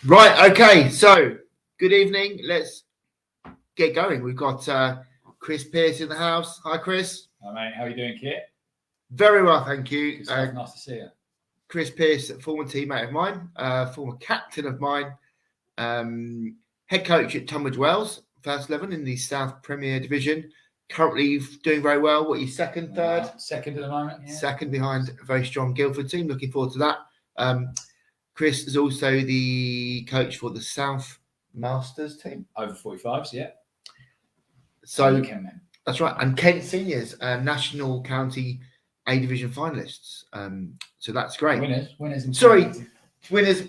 Right, okay, so good evening. Let's get going. We've got Chris Pearce in the house. Hi, Chris. Hi, mate. How are you doing, Kit? Very well, thank you. Good stuff. Nice to see you. Chris Pearce, former teammate of mine, former captain of mine, head coach at Tunbridge Wells, first 11 in the South Premier Division. Currently doing very well. What are you, second, third? Second at the moment, yeah. Second behind a very strong Guildford team. Looking forward to that. Chris is also the coach for the South Masters team. Over 45s, yeah. So that's right. And Kent Seniors, National County A Division finalists. So that's great. Winners. Sorry, winners.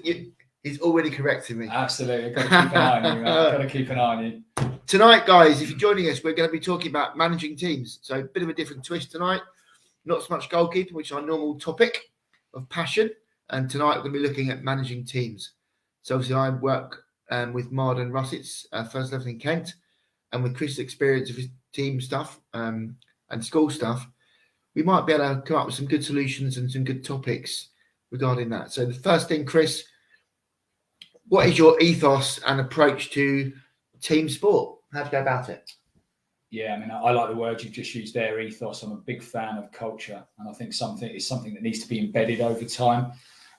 He's already correcting me. Absolutely. Got to keep an eye on you, mate. Got to keep an eye on you. Tonight, guys, if you're joining us, we're going to be talking about managing teams. So a bit of a different twist tonight. Not so much goalkeeping, which is our normal topic of passion. And tonight we're going to be looking at managing teams. So obviously I work with Marden Russett's first level in Kent. And with Chris' experience of his team stuff and school stuff, we might be able to come up with some good solutions and some good topics regarding that. So the first thing, Chris, what is your ethos and approach to team sport? How do you go about it? Yeah, I mean, I like the word you've just used there, ethos. I'm a big fan of culture, and I think something that needs to be embedded over time.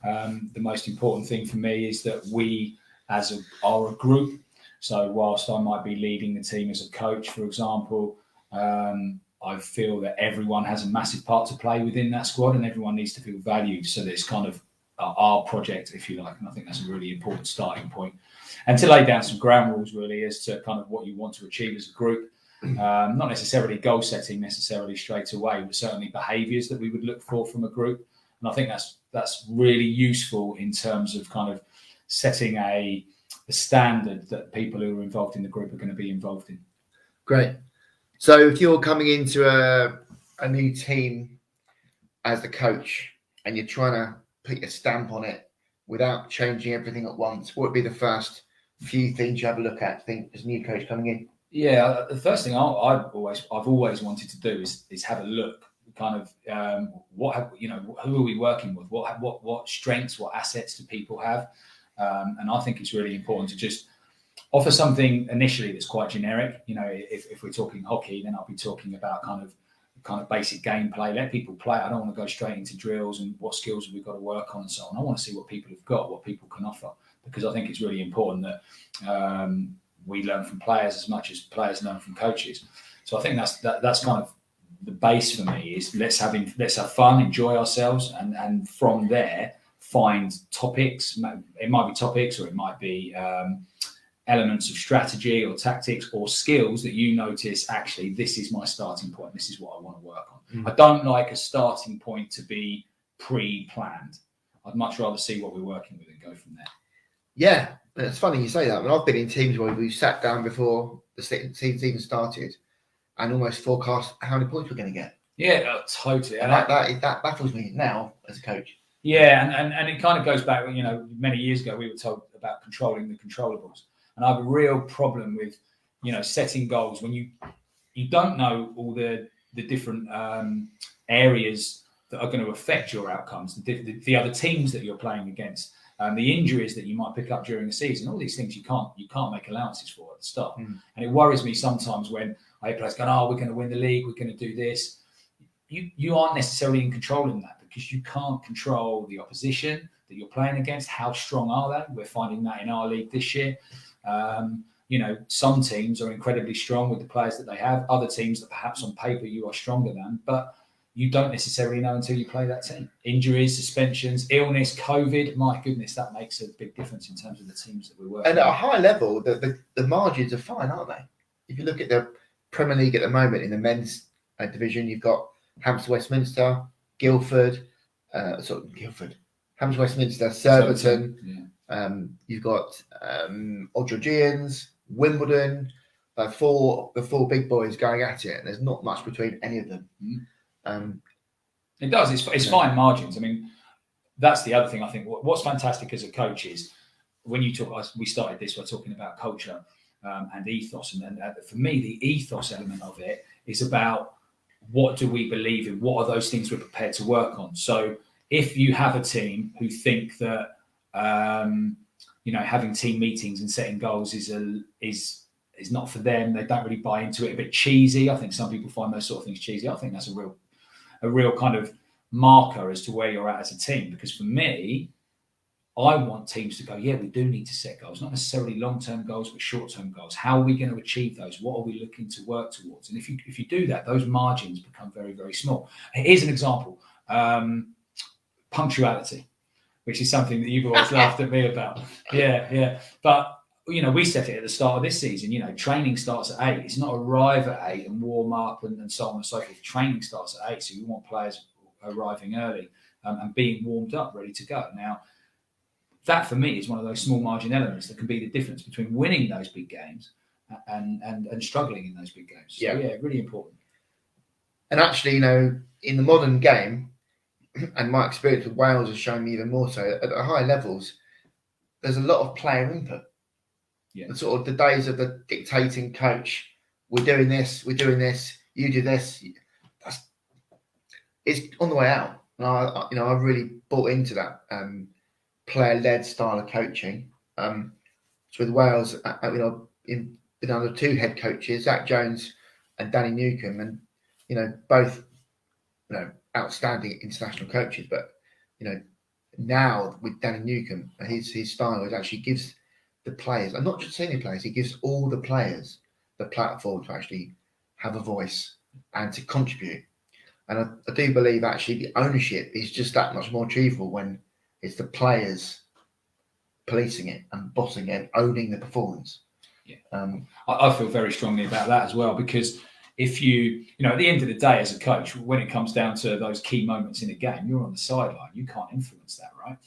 The most important thing for me is that we, are a group. So whilst I might be leading the team as a coach, for example, I feel that everyone has a massive part to play within that squad, and everyone needs to feel valued. So that it's kind of our project, if you like, and I think that's a really important starting point. And to lay down some ground rules, really, as to kind of what you want to achieve as a group. Not necessarily goal setting necessarily straight away, but certainly behaviours that we would look for from a group. And I think that's really useful in terms of kind of setting a standard that people who are involved in the group are going to be involved in. Great. So if you're coming into a new team as the coach and you're trying to put your stamp on it without changing everything at once, what would be the first few things you have a look at, think, as a new coach coming in? Yeah, the first thing I've always wanted to do is have a look, kind of who are we working with? What strengths, what assets do people have? And I think it's really important to just offer something initially that's quite generic. You know, if we're talking hockey, then I'll be talking about kind of basic gameplay. Let people play. I don't want to go straight into drills and what skills have we got to work on and so on. I want to see what people have got, what people can offer, because I think it's really important that we learn from players as much as players learn from coaches. So I think that's kind of the base for me. Is let's have fun, enjoy ourselves, and from there find topics. It might be topics, or it might be elements of strategy or tactics or skills that you notice, actually, this is my starting point. This is what I want to work on. I don't like a starting point to be pre-planned. I'd much rather see what we're working with and go from there. Yeah, it's funny you say that. I mean, I've been in teams where we've sat down before the season's even started and almost forecast how many points we're going to get. Yeah, totally. And that baffles me now as a coach. Yeah, and it kind of goes back, many years ago we were told about controlling the controllables. And I have a real problem with, setting goals when you don't know all the different areas that are going to affect your outcomes, the other teams that you're playing against, the injuries that you might pick up during the season. All these things you can't make allowances for at the start. And it worries me sometimes when I hear players going, we're going to win the league, we're going to do this. You aren't necessarily in control in that, because you can't control the opposition that you're playing against. How strong are they? We're finding that in our league this year. Some teams are incredibly strong with the players that they have. Other teams that perhaps on paper you are stronger than, but you don't necessarily know until you play that team. Injuries, suspensions, illness, COVID. My goodness, that makes a big difference in terms of the teams that we're working with. And at a high level, the margins are fine, aren't they? If you look at the Premier League at the moment, in the men's division, you've got Hampshire Westminster, Guildford, Hampshire Westminster, Surbiton. Yeah. You've got Old Georgians, Wimbledon, the four big boys going at it, and there's not much between any of them. It does. It's fine margins. I mean, that's the other thing. I think what's fantastic as a coach is when you talk. We started this by talking about culture and ethos, and for me, the ethos element of it is about what do we believe in? What are those things we're prepared to work on? So if you have a team who think that having team meetings and setting goals is not for them. They don't really buy into it. A bit cheesy. I think some people find those sort of things cheesy. I think that's a real kind of marker as to where you're at as a team. Because for me, I want teams to go, yeah, we do need to set goals, not necessarily long-term goals, but short-term goals. How are we going to achieve those? What are we looking to work towards? And if you do that, those margins become very, very small. Here's an example. Punctuality, which is something that you've always laughed at me about. Yeah. But, we set it at the start of this season. Training starts at 8. It's not arrive at 8 and warm up and so on and so forth. Training starts at 8, so we want players arriving early and being warmed up, ready to go. Now, that for me is one of those small margin elements that can be the difference between winning those big games and struggling in those big games. So, yeah, really important. And actually, in the modern game, and my experience with Wales has shown me even more so, at the higher levels, there's a lot of player input. Yeah. The sort of the days of the dictating coach, we're doing this, you do this. It's on the way out. And I've really bought into that player-led style of coaching. So with Wales, been under 2 head coaches, Zach Jones and Danny Newcombe, and both outstanding international coaches. But now with Danny Newcombe, his style is actually gives the players, and not just senior players, he gives all the players the platform to actually have a voice and to contribute. And I do believe actually the ownership is just that much more achievable when it's the players policing it and bossing it and owning the performance. Yeah. I feel very strongly about that as well, because if you at the end of the day as a coach, when it comes down to those key moments in a game, you're on the sideline. You can't influence that, right?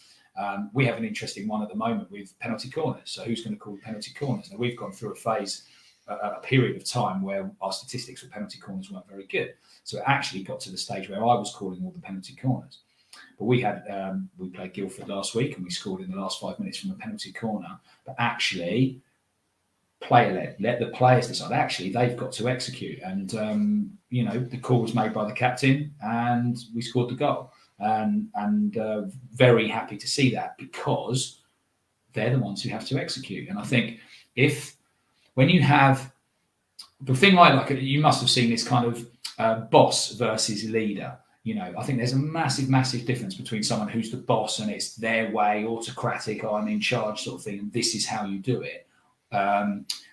We have an interesting one at the moment with penalty corners. So who's going to call penalty corners? Now, we've gone through a period of time where our statistics for penalty corners weren't very good. So it actually got to the stage where I was calling all the penalty corners. But we played Guildford last week and we scored in the last 5 minutes from a penalty corner. But actually, player-led, let the players decide. Actually, they've got to execute. And, the call was made by the captain and we scored the goal. And very happy to see that, because they're the ones who have to execute. And I think when you have the thing I like, you must have seen this kind of boss versus leader. I think there's a massive, massive difference between someone who's the boss and it's their way, autocratic, I'm in charge sort of thing, and this is how you do it.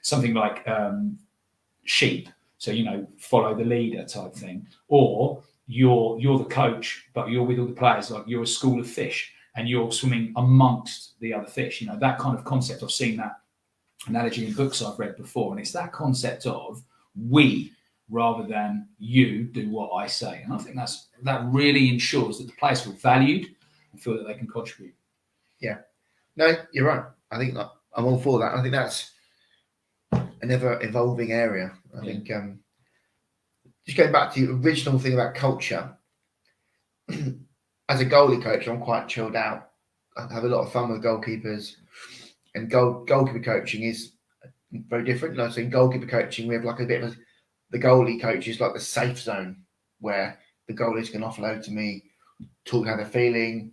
Something like sheep, so follow the leader type thing, or you're the coach, but you're with all the players, like you're a school of fish and you're swimming amongst the other fish. That kind of concept. I've seen that analogy in books I've read before, and it's that concept of we rather than you do what I say. And I think that really ensures that the players feel valued and feel that they can contribute. Yeah, no, you're right. I think I'm all for that. I think that's an ever evolving area. I think just going back to the original thing about culture, as a goalie coach, I'm quite chilled out. I have a lot of fun with goalkeepers, and goalkeeper coaching is very different. So in goalkeeper coaching, we have like a bit of the goalie coach is like the safe zone where the goalies can offload to me, talk how they're feeling.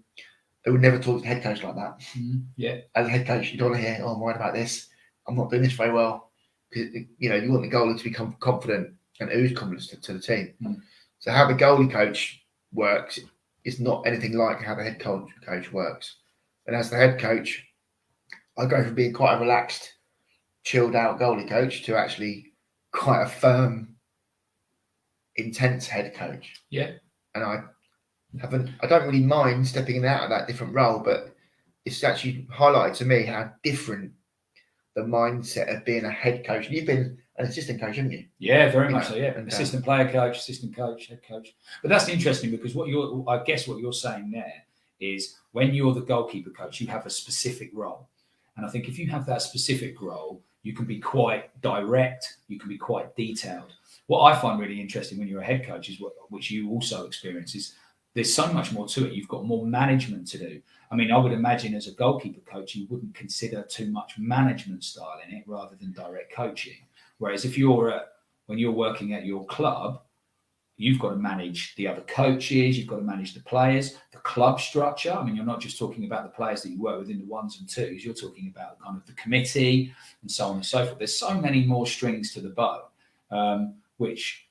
They would never talk to the head coach like that. Mm-hmm. Yeah. As a head coach, you don't want to hear, I'm worried about this. I'm not doing this very well. Because, you want the goalie to become confident and ooze confidence to the team. Mm. So how the goalie coach works is not anything like how the head coach works. And as the head coach, I go from being quite a relaxed, chilled out goalie coach to actually quite a firm, intense head coach. Yeah. And I don't really mind stepping in and out of that different role, but it's actually highlighted to me how different the mindset of being a head coach. And you've been an assistant coach, haven't you? Yeah, very much so. Yeah, assistant player coach, assistant coach, head coach. But that's interesting, because what you're saying there is when you're the goalkeeper coach, you have a specific role. And I think if you have that specific role, you can be quite direct, you can be quite detailed. What I find really interesting when you're a head coach is which you also experience, is there's so much more to it. You've got more management to do. I mean, I would imagine as a goalkeeper coach, you wouldn't consider too much management style in it rather than direct coaching. Whereas when you're working at your club, you've got to manage the other coaches, you've got to manage the players, the club structure. I mean, you're not just talking about the players that you work with in the ones and twos, you're talking about kind of the committee and so on and so forth. There's so many more strings to the bow, which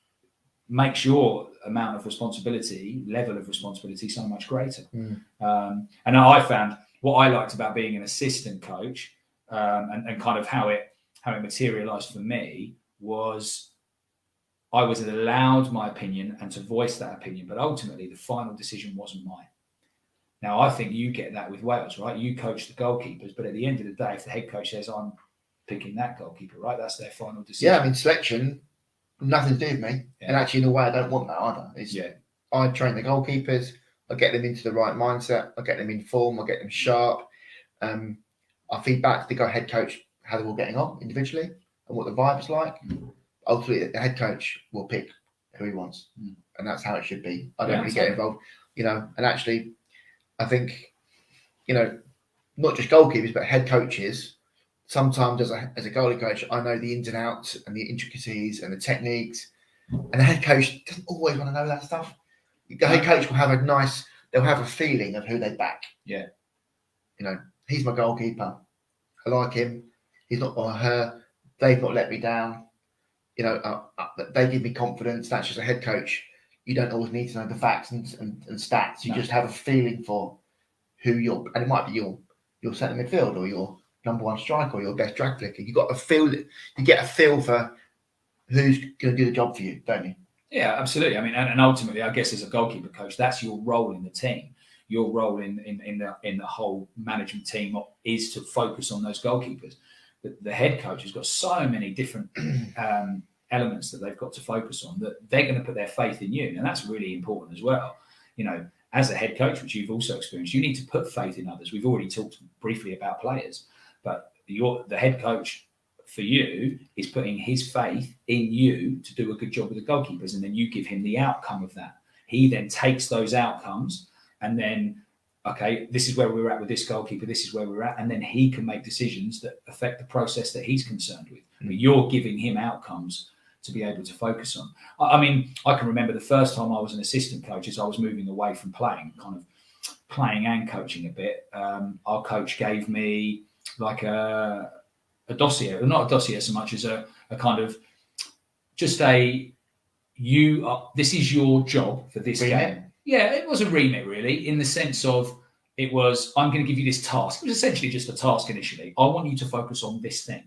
makes your amount of responsibility, level of responsibility, so much greater. And I found what I liked about being an assistant coach, and kind of how it materialized for me was I was allowed my opinion and to voice that opinion, but ultimately the final decision wasn't mine. Now, I think you get that with Wales, right? You coach the goalkeepers, but at the end of the day, if the head coach says, I'm picking that goalkeeper, right? That's their final decision. Yeah, I mean, selection, nothing to do with me. Yeah. And actually, in a way, I don't want that either. I train the goalkeepers, I get them into the right mindset, I get them in form, I get them sharp. I feed back to the head coach how they're all getting on individually and what the vibe's like. Ultimately, the head coach will pick who he wants, and that's how it should be. I don't really get involved, and actually, I think, not just goalkeepers, but head coaches. Sometimes as a goalie coach, I know the ins and outs and the intricacies and the techniques, and the head coach doesn't always want to know that stuff. The head coach will have they'll have a feeling of who they back. Yeah. He's my goalkeeper. I like him. He's not or her. They've not let me down. They give me confidence. That's just a head coach. You don't always need to know the facts and stats. You just have a feeling for who and it might be your centre midfield or your number one striker or your best drag flicker. You got a feel. You get a feel for who's going to do the job for you, don't you? Yeah, absolutely. I mean, and ultimately, I guess as a goalkeeper coach, that's your role in the team. Your role in the whole management team is to focus on those goalkeepers. The head coach has got so many different elements that they've got to focus on that they're going to put their faith in you, and that's really important as well. As a head coach, which you've also experienced, you need to put faith in others. We've already talked briefly about players, but the head coach for you is putting his faith in you to do a good job with the goalkeepers, and then you give him the outcome of that. He then takes those outcomes and then, okay, this is where we're at with this goalkeeper, this is where we're at, and then he can make decisions that affect the process that he's concerned with. But you're giving him outcomes to be able to focus on. I mean, I can remember the first time I was an assistant coach as I was moving away from playing, kind of playing and coaching a bit. Our coach gave me like a dossier, not a dossier so much as a kind of just this is your job for this game. Yeah, it was a remit really, in the sense of it was, I'm going to give you this task. It was essentially just a task initially. I want you to focus on this thing.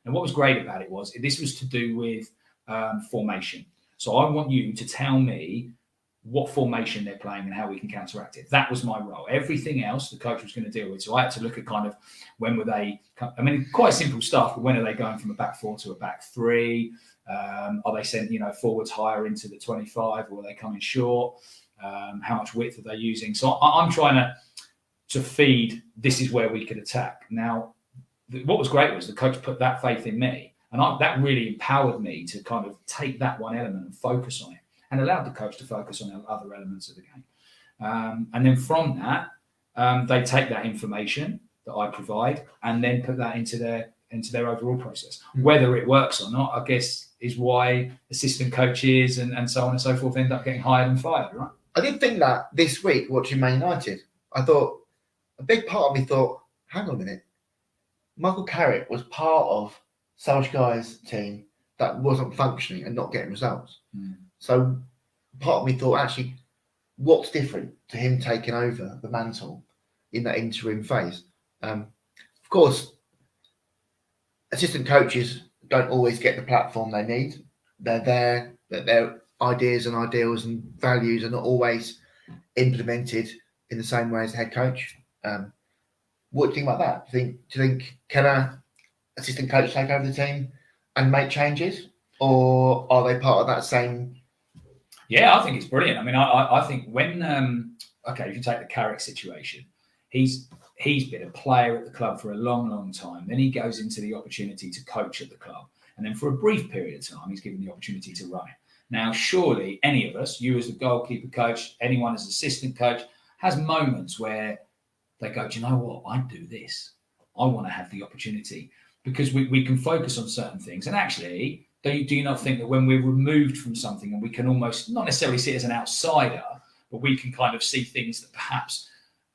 And what was great about it was this was to do with formation. So I want you to tell me what formation they're playing and how we can counteract it. That was my role. Everything else the coach was going to deal with. So I had to look at kind of when were they, quite simple stuff, but when are they going from a back four to a back three? Are they sent, forwards higher into the 25, or are they coming short? How much width are they using? So I'm trying to feed, this is where we could attack. Now, what was great was the coach put that faith in me, and that really empowered me to kind of take that one element and focus on it, and allowed the coach to focus on other elements of the game. And then from that, they take that information that I provide and then put that into their overall process. Whether it works or not, I guess, is why assistant coaches and so on and so forth end up getting hired and fired, right? I did think that this week watching Man United. I thought, a big part of me thought, hang on a minute, Michael Carrick was part of Solskjaer's team that wasn't functioning and not getting results. So part of me thought, actually, what's different to him taking over the mantle in that interim phase? Of course, assistant coaches don't always get the platform they need. They're there, but their ideas and ideals and values are not always implemented in the same way as the head coach. What do you think about that? Do you think can a assistant coach take over the team and make changes, or are they part of that same? Yeah, I think it's brilliant. I mean, I think when if you take the Carrick situation, he's been a player at the club for a long, long time. Then he goes into the opportunity to coach at the club, and then for a brief period of time, he's given the opportunity to run it. Now, surely any of us, you as the goalkeeper coach, anyone as assistant coach, has moments where they go, do you know what? I do this. I want to have the opportunity, because we can focus on certain things. And actually, do you not think that when we're removed from something and we can almost not necessarily see it as an outsider, but we can kind of see things that perhaps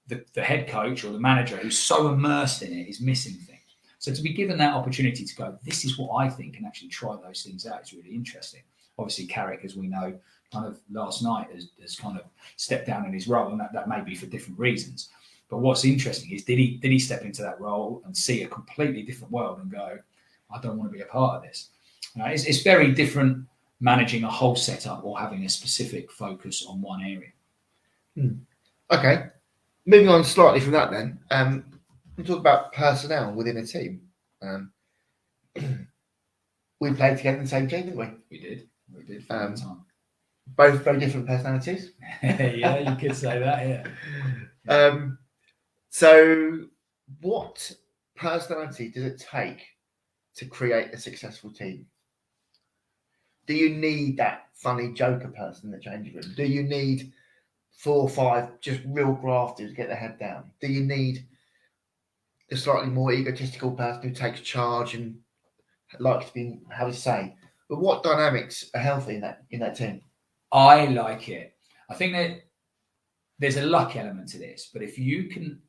the head coach or the manager who's so immersed in it is missing things. So to be given that opportunity to go, this is what I think, and actually try those things out is really interesting. Obviously, Carrick, as we know, kind of last night has kind of stepped down in his role, and that may be for different reasons. But what's interesting is did he step into that role and see a completely different world and go, I don't want to be a part of this. It's very different managing a whole setup or having a specific focus on one area. Okay, moving on slightly from that then, we'll talk about personnel within a team. We played together in the same team, didn't we? We did for a long time. Both very different personalities. Yeah, you could say that, yeah. So what personality does it take to create a successful team? Do you need that funny joker person in the changing room? Do you need 4 or 5 just real grafters to get their head down? Do you need a slightly more egotistical person who takes charge and likes to have a say? But what dynamics are healthy in that team? I like it. I think that there's a luck element to this, but if you can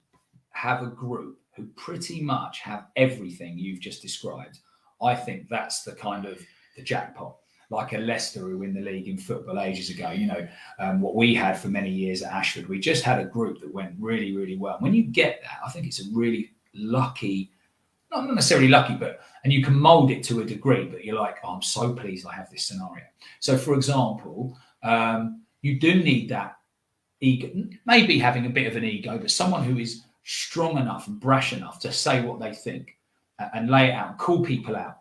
have a group who pretty much have everything you've just described, I think that's the kind of the jackpot. Like a Leicester who win the league in football ages ago, what we had for many years at Ashford, we just had a group that went really, really well. When you get that, I think it's a really lucky, not necessarily lucky, and you can mold it to a degree, but you're like, oh, I'm so pleased I have this scenario. So for example, you do need that ego, maybe having a bit of an ego, but someone who is strong enough and brash enough to say what they think and lay it out and call people out.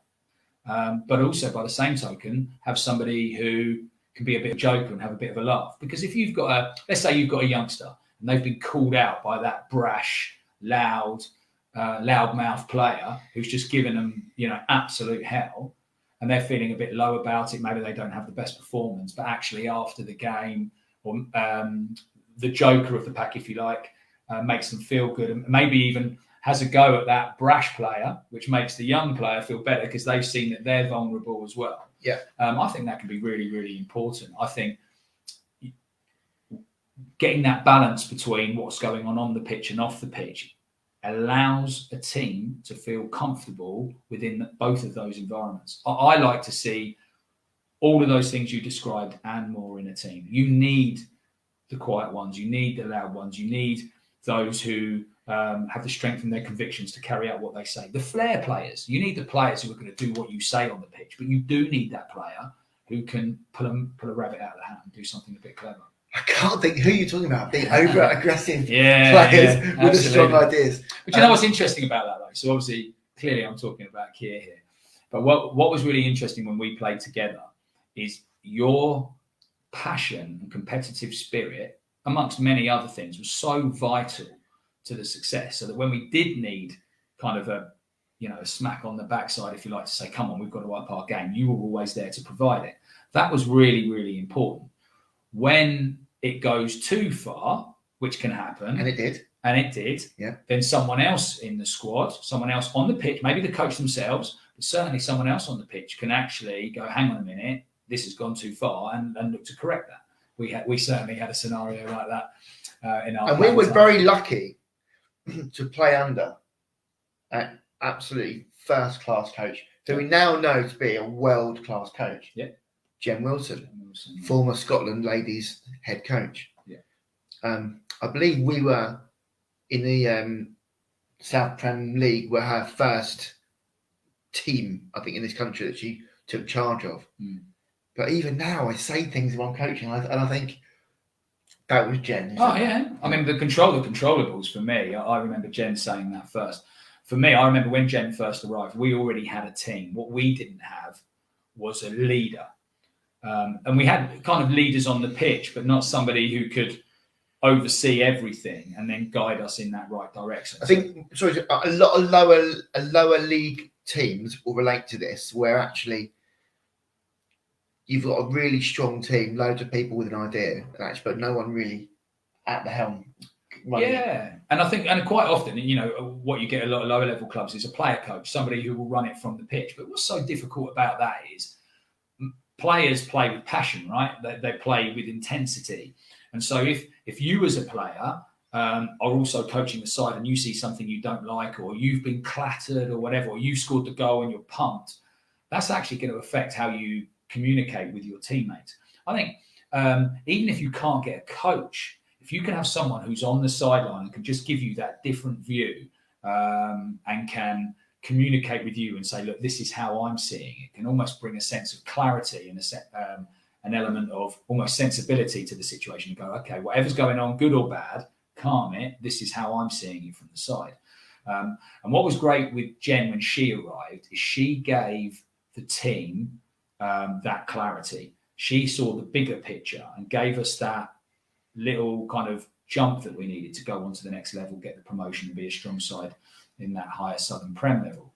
But also, by the same token, have somebody who can be a bit of a joker and have a bit of a laugh. Because if you've got let's say you've got a youngster and they've been called out by that brash, loudmouth player who's just given them, absolute hell, and they're feeling a bit low about it. Maybe they don't have the best performance, but actually after the game, or the joker of the pack, if you like, makes them feel good, and maybe even has a go at that brash player, which makes the young player feel better because they've seen that they're vulnerable as well. Yeah, I think that can be really, really important. I think getting that balance between what's going on the pitch and off the pitch allows a team to feel comfortable within both of those environments. I like to see all of those things you described and more in a team. You need the quiet ones, you need the loud ones, you need those who have the strength in their convictions to carry out what they say. The flair players, you need the players who are going to do what you say on the pitch, but you do need that player who can pull a rabbit out of the hat and do something a bit clever. I can't think who you're talking about. The over-aggressive players with the strong ideas. But you know what's interesting about that, though? So obviously, clearly I'm talking about Keir here. But what was really interesting when we played together is your passion and competitive spirit, amongst many other things, was so vital to the success. So that when we did need kind of a smack on the backside, if you like to say, come on, we've got to up our game, you were always there to provide it. That was really, really important. When it goes too far, which can happen, and it did, yeah, then someone else in the squad, someone else on the pitch, maybe the coach themselves, but certainly someone else on the pitch can actually go, hang on a minute, this has gone too far, and look to correct that. We certainly had a scenario like that in our. And we were very lucky to play under an absolutely first-class coach, who we now know to be a world-class coach. Yeah. Jen Wilson, former Scotland ladies head coach. Yeah. I believe we were in the South Prem League, were her first team, I think, in this country that she took charge of. Mm. But even now, I say things while I'm coaching, and I think that was Jen. Oh, yeah. I mean, the controllables for me, I remember Jen saying that first. For me, I remember when Jen first arrived, we already had a team. What we didn't have was a leader. And we had kind of leaders on the pitch, but not somebody who could oversee everything and then guide us in that right direction. I think a lot of lower league teams will relate to this, where actually you've got a really strong team, loads of people with an idea, but no one really at the helm. Yeah, and I think, and quite often, what you get a lot of lower level clubs is a player coach, somebody who will run it from the pitch. But what's so difficult about that is players play with passion, right? They play with intensity. And so if you as a player are also coaching the side and you see something you don't like, or you've been clattered or whatever, or you scored the goal and you're pumped, that's actually going to affect how you communicate with your teammates. I think even if you can't get a coach, if you can have someone who's on the sideline and can just give you that different view and can communicate with you and say, look, this is how I'm seeing it, can almost bring a sense of clarity and an element of almost sensibility to the situation. You go, okay, whatever's going on, good or bad, calm it. This is how I'm seeing it from the side. And what was great with Jen when she arrived is she gave the team that clarity. She saw the bigger picture and gave us that little kind of jump that we needed to go on to the next level, get the promotion and be a strong side in that higher Southern Prem level.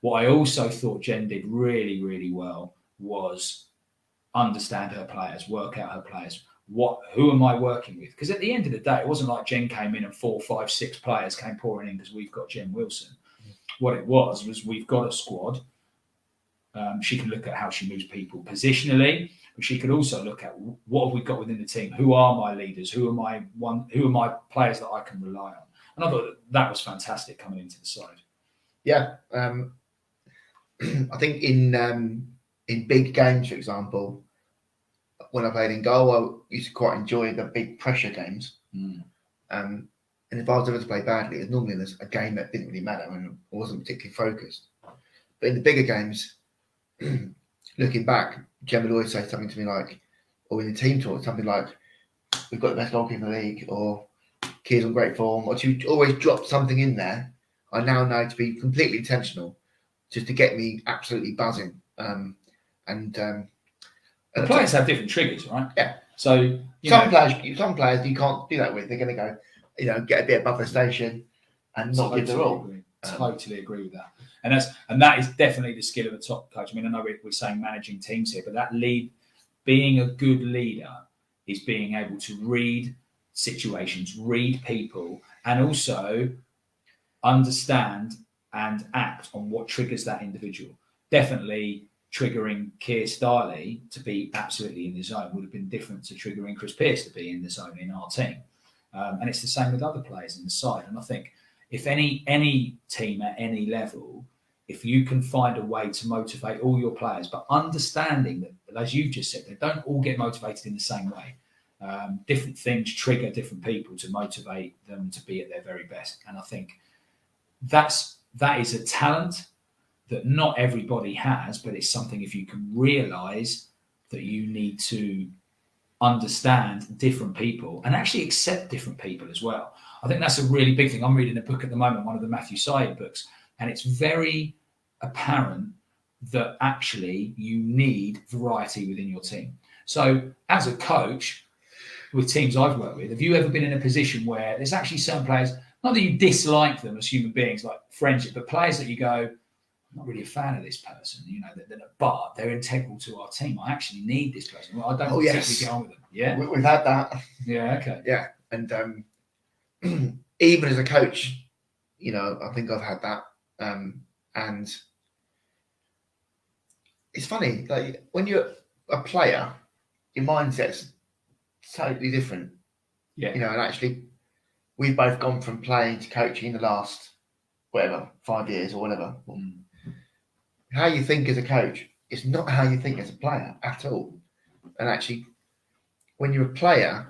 What I also thought Jen did really, really well was understand her players, work out her players. Who am I working with? Because at the end of the day, it wasn't like Jen came in and 4, 5, 6 players came pouring in because we've got Jen Wilson. What it was we've got a squad. She can look at how she moves people positionally, but she could also look at what have we got within the team. Who are my leaders? Who are my players that I can rely on? And I thought that was fantastic coming into the side. Yeah, I think in big games, for example, when I played in goal, I used to quite enjoy the big pressure games. And if I was ever to play badly, it's normally a game that didn't really matter and I wasn't particularly focused. But in the bigger games, looking back, Jem would always say something to me like, or in the team talk, something like, we've got the best goalkeeper in the league, or kids on great form, or she would always drop something in there. I now know to be completely intentional, just to get me absolutely buzzing. The players have different triggers, right? Yeah. So some players you can't do that with. They're going to go, get a bit above the station and not give their all. Totally agree with that. And that is definitely the skill of a top coach. I mean, I know we're saying managing teams here, but being a good leader is being able to read situations, read people, and also understand and act on what triggers that individual. Definitely triggering Keir Starley to be absolutely in the zone would have been different to triggering Chris Pearce to be in the zone in our team. And it's the same with other players in the side. And I think if any team at any level, if you can find a way to motivate all your players, but understanding that, as you've just said, they don't all get motivated in the same way. Different things trigger different people to motivate them to be at their very best. And I think that is a talent that not everybody has, but it's something if you can realise that you need to understand different people and actually accept different people as well. I think that's a really big thing. I'm reading a book at the moment, one of the Matthew Syed books, and it's very apparent that actually you need variety within your team. So as a coach, with teams I've worked with, have you ever been in a position where there's actually some players, not that you dislike them as human beings, like friendship, but players that you go, I'm not really a fan of this person, but they're integral to our team. I actually need this person. Well, I don't particularly get on with them. Yeah, we've had that. Yeah, okay. Yeah, and even as a coach, I think I've had that. And it's funny, like when you're a player, your mindset's totally different. Yeah. And actually, we've both gone from playing to coaching in the last 5 years or whatever. How you think as a coach is not how you think as a player at all. And actually, when you're a player,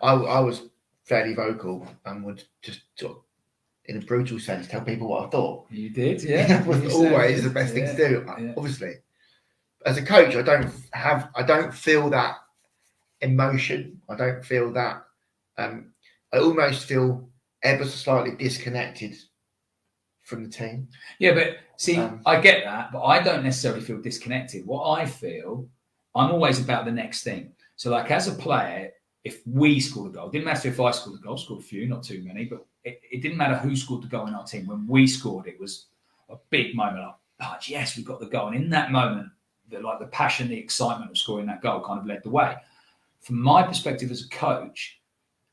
I was fairly vocal and would just sort of, in a brutal sense, tell people what I thought. You did, yeah. That was always the best thing to do, obviously. As a coach, I don't feel that emotion. I don't feel that. I almost feel ever so slightly disconnected from the team. Yeah, but see, I get that, but I don't necessarily feel disconnected. What I feel, I'm always about the next thing. So, like as a player, if we scored a goal, it didn't matter if I scored a goal, scored a few, not too many, but it didn't matter who scored the goal in our team. When we scored, it was a big moment. Like, oh, yes, we got the goal. And in that moment, the passion, the excitement of scoring that goal kind of led the way. From my perspective as a coach,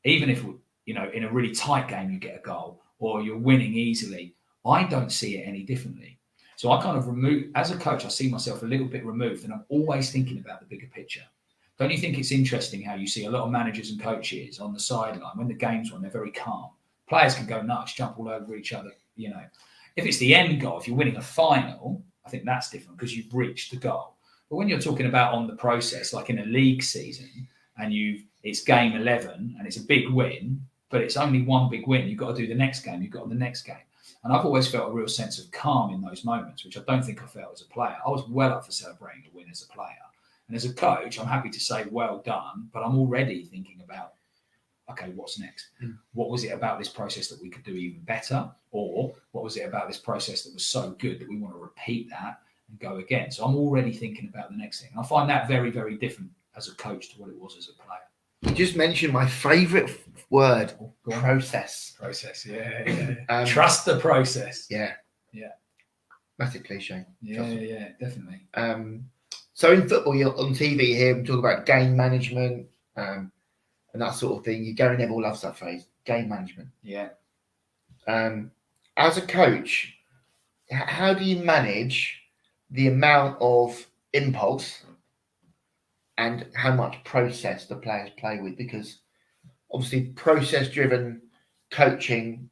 even if, in a really tight game, you get a goal or you're winning easily, I don't see it any differently. So I kind of as a coach, I see myself a little bit removed, and I'm always thinking about the bigger picture. Don't you think it's interesting how you see a lot of managers and coaches on the sideline when the game's on, they're very calm. Players can go nuts, jump all over each other. You know, if it's the end goal, if you're winning a final, I think that's different because you've reached the goal. But when you're talking about on the process, like in a league season, and it's game 11 and it's a big win, but it's only one big win. You've got to do the next game. You've got the next game. And I've always felt a real sense of calm in those moments, which I don't think I felt as a player. I was well up for celebrating a win as a player. And as a coach, I'm happy to say, well done, but I'm already thinking about, okay, what's next? What was it about this process that we could do even better? Or what was it about this process that was so good that we want to repeat that and go again? So I'm already thinking about the next thing. And I find that very, very different as a coach to what it was as a player. You just mentioned my favourite word, process. Process, yeah. Trust the process. Yeah. Yeah. Massive cliche. Yeah, definitely. So in football, you're on TV here, we talk about game management and that sort of thing. Gary Neville loves that phrase, game management. Yeah. As a coach, how do you manage the amount of impulse and how much process the players play with? Because obviously process-driven coaching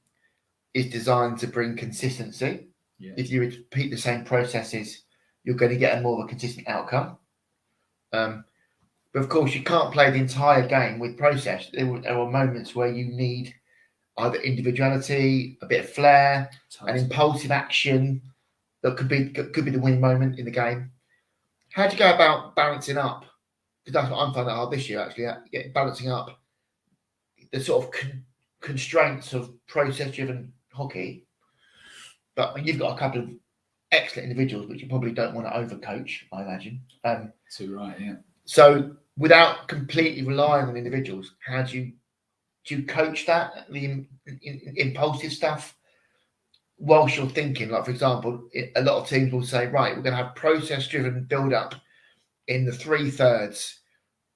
is designed to bring consistency. Yeah. If you repeat the same processes, you're going to get a more of a consistent outcome. But of course, you can't play the entire game with process. There are moments where you need either individuality, a bit of flair, an impulsive action that could be the winning moment in the game. How do you go about balancing up? Because that's what I'm finding hard this year, actually, balancing up the sort of constraints of process-driven hockey. But when you've got a couple of excellent individuals, which you probably don't want to overcoach, I imagine. Too right, yeah. So without completely relying on individuals, how do you coach that, the impulsive stuff, whilst you're thinking? Like, for example, a lot of teams will say, right, we're going to have process-driven build-up in the 3/3,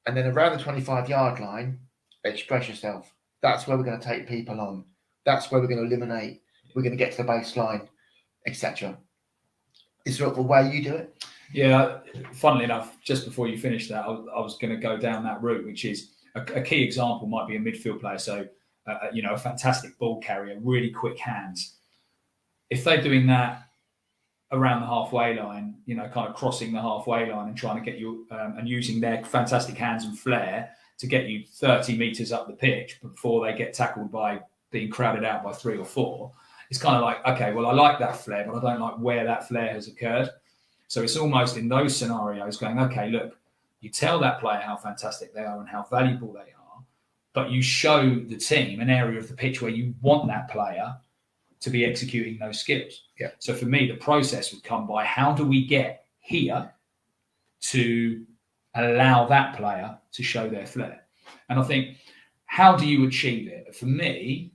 and then around the 25-yard line, express yourself. That's where we're going to take people on. That's where we're going to eliminate. We're going to get to the baseline, etc. Is there a way you do it? Yeah, funnily enough, just before you finish that, I was going to go down that route, which is a key example might be a midfield player. So, a fantastic ball carrier, really quick hands. If they're doing that around the halfway line, kind of crossing the halfway line and trying to get you and using their fantastic hands and flair to get you 30 metres up the pitch before they get tackled by being crowded out by 3 or 4, it's kind of like, okay, well, I like that flair, but I don't like where that flair has occurred. So it's almost in those scenarios going, okay, look, you tell that player how fantastic they are and how valuable they are, but you show the team an area of the pitch where you want that player to be executing those skills. Yeah. So for me, the process would come by how do we get here to allow that player to show their flair? And I think, how do you achieve it? For me,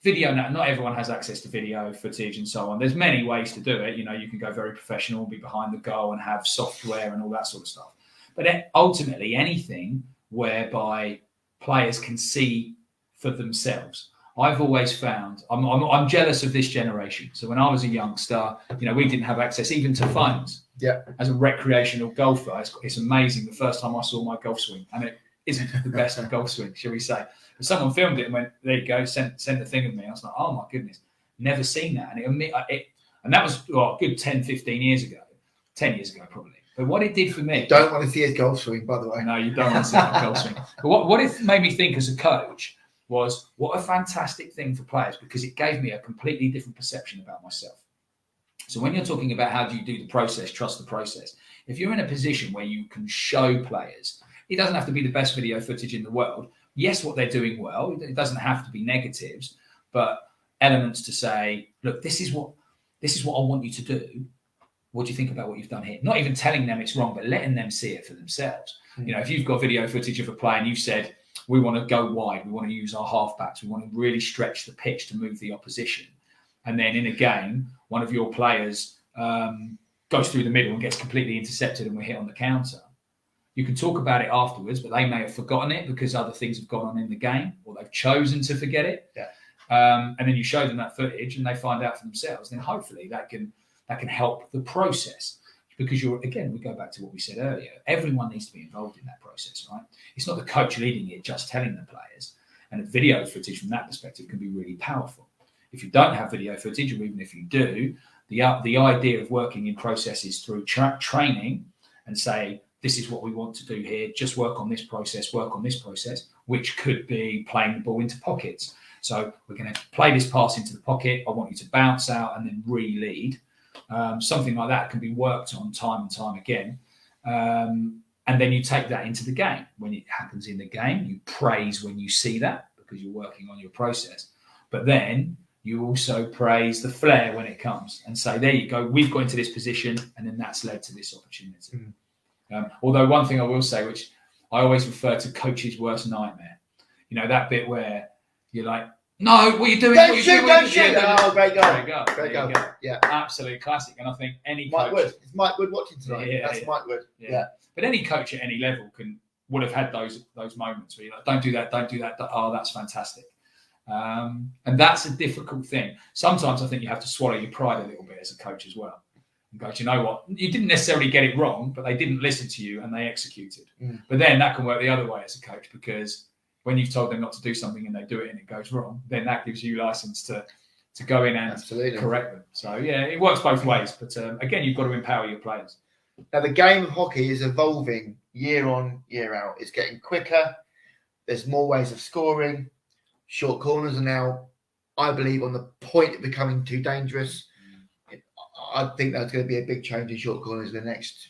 video, not everyone has access to video footage and so on. There's many ways to do it. You can go very professional, be behind the goal and have software and all that sort of stuff. But ultimately, anything whereby players can see for themselves. I've always found, I'm jealous of this generation. So when I was a youngster, we didn't have access even to phones. Yeah. As a recreational golfer, it's amazing. The first time I saw my golf swing, and it isn't the best golf swing, shall we say. But someone filmed it and went, there you go, sent the thing with me. I was like, oh my goodness, never seen that. And that was a good 10, 15 years ago, 10 years ago probably. But what it did for me... You don't want to see his golf swing, by the way. No, you don't want to see my golf swing. But what it made me think as a coach was, what a fantastic thing for players, because it gave me a completely different perception about myself. So when you're talking about how do you do the process, trust the process, if you're in a position where you can show players, it doesn't have to be the best video footage in the world. Yes, what they're doing well, it doesn't have to be negatives, but elements to say, look, this is what I want you to do. What do you think about what you've done here? Not even telling them it's wrong, but letting them see it for themselves. Mm. If you've got video footage of a player and you've said, we want to go wide, we want to use our halfbacks, we want to really stretch the pitch to move the opposition. And then in a game, one of your players goes through the middle and gets completely intercepted and we're hit on the counter. You can talk about it afterwards, but they may have forgotten it because other things have gone on in the game, or they've chosen to forget it. Yeah. And then you show them that footage and they find out for themselves. Then hopefully that can that can help the process. Because again, we go back to what we said earlier, everyone needs to be involved in that process, right? It's not the coach leading it, just telling the players. And video footage from that perspective can be really powerful. If you don't have video footage, or even if you do, the idea of working in processes through training and say, this is what we want to do here, just work on this process, which could be playing the ball into pockets. So we're going to play this pass into the pocket. I want you to bounce out and then re-lead. Something like that can be worked on time and time again. And then you take that into the game. When it happens in the game, you praise when you see that because you're working on your process. But then you also praise the flair when it comes and say, there you go, we've got into this position, and then that's led to this opportunity. Although one thing I will say, which I always refer to coach's worst nightmare, that bit where you're like, no, what are you doing? Don't shoot. Oh, great goal. Great goal. Yeah. Absolute classic. And I think any Mike coach... Wood. It's Mike Wood watching tonight. That's Mike Wood. Yeah. But any coach at any level would have had those moments where you're like, don't do that. Oh, that's fantastic. And that's a difficult thing. Sometimes I think you have to swallow your pride a little bit as a coach as well. And go, do you know what? You didn't necessarily get it wrong, but they didn't listen to you and they executed. But then that can work the other way as a coach, because when you've told them not to do something and they do it and it goes wrong, then that gives you license to go in and correct them. So, yeah, it works both ways. But, again, you've got to empower your players. Now, the game of hockey is evolving year on, year out. It's getting quicker. There's more ways of scoring. Short corners are now, I believe, on the point of becoming too dangerous. I think that's going to be a big change in short corners in the next